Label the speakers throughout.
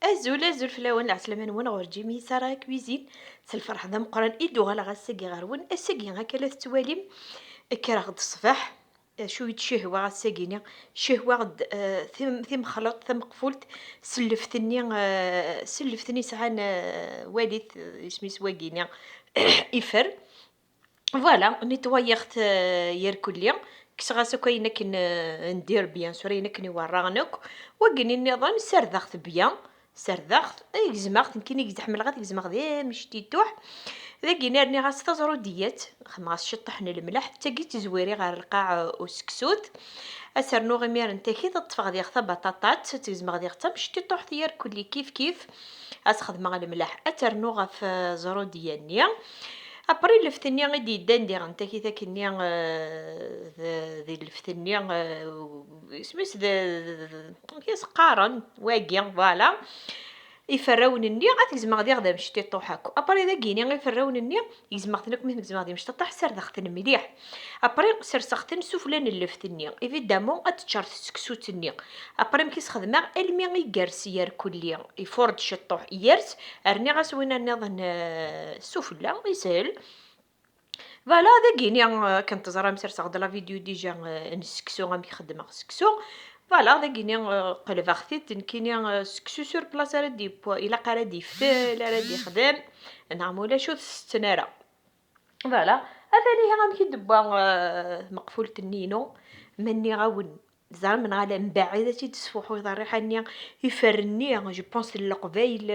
Speaker 1: أزول فلاون العسلامة نون غور جيمي سارة كويزين سالفرح ذا مقران إيدو غالا غاساكي غارون أساكي هاكا لا تتواليم كرا غد الصباح شوية شهوة غاساكيني شهوة غد ثم خلط ثم قفولت سلفتني سلفتني ساعان والد سميس واكيني إفر فوالا نيتوايغت يركل ليا كش غاسا كاينه كن ندير بيان سور انا كني وراغنك وكني النظام سردخت بيان سردخت اي زماغت يمكن يزحمل غات يزماغ دي مشتي توح ذاكي نارني غاس تزرو ديات خماس شطحنا الملح تاكي زويري غير القاع وسكسوت اسرنو غمير نتاكي تطفغ ديال خطا بطاطات تزماغ ديال خطا مشتي طوح ديال كل كيف اسخدم غا الملح اترنو غف زرو ديالني ابري لفتني غادي يدان ندير انت كي تاكني ذي لفتني سميت كيس قارن واقي فوالا يفراونني غتزمغ ديال غدا مشتي طوحاكو ابري ذاكيني غيفراونني يزمغتنك من يزمغ ديال مشتي طاح سر دختن مليح ابري سرسختن سفلان اللفتني ايفيدامون اتشارت سكسوتني ابري مكيس خدمه المي غيكرسيار كليا يفرد شطوح يرس ارني غاسوينا نظن السفلى يسهل فوالا ذاكيني كنت زرا مسرسه غدا لا فيديو ديجا نسكسو غامي خدمه سكسو فوالا ذاكيني قلب اختي نكيني سكسو سور بلاص راه دي بوا الا قرا دي فال راه دي خدام نعمولا شو ستناره فوالا اثاني غامي كيدبا مقفولة النينو مني غاون زعما من غالا من بعيده تيتسفوحو يضريحني يفرني جو بونس القبايل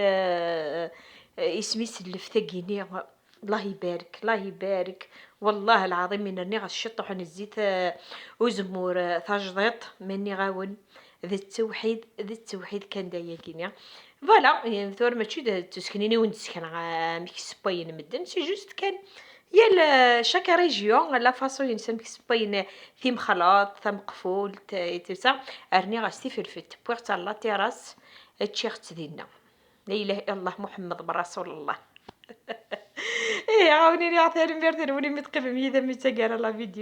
Speaker 1: اسمي سلفت كيني الله يبارك الله يبارك والله العظيم من راني غشطح نزيت وزمور تجضيط مني غاون ذا التوحيد كان دايا كينيا فوالا يعني ثور ماشي تسكنيني ونسكن ميكس باين مدن سي جوست كان يا شاك ريجيون لا فاصون ينسم ميكس باين ثيم خلاط ثم قفول تيسا ارني غاستي في الفت بوغت لا تيراس تشيخت دينا لا اله الا الله محمد رسول الله ايه عاونيني عطيني ميرتين وني متقبل ميدا ميتا لا فيديو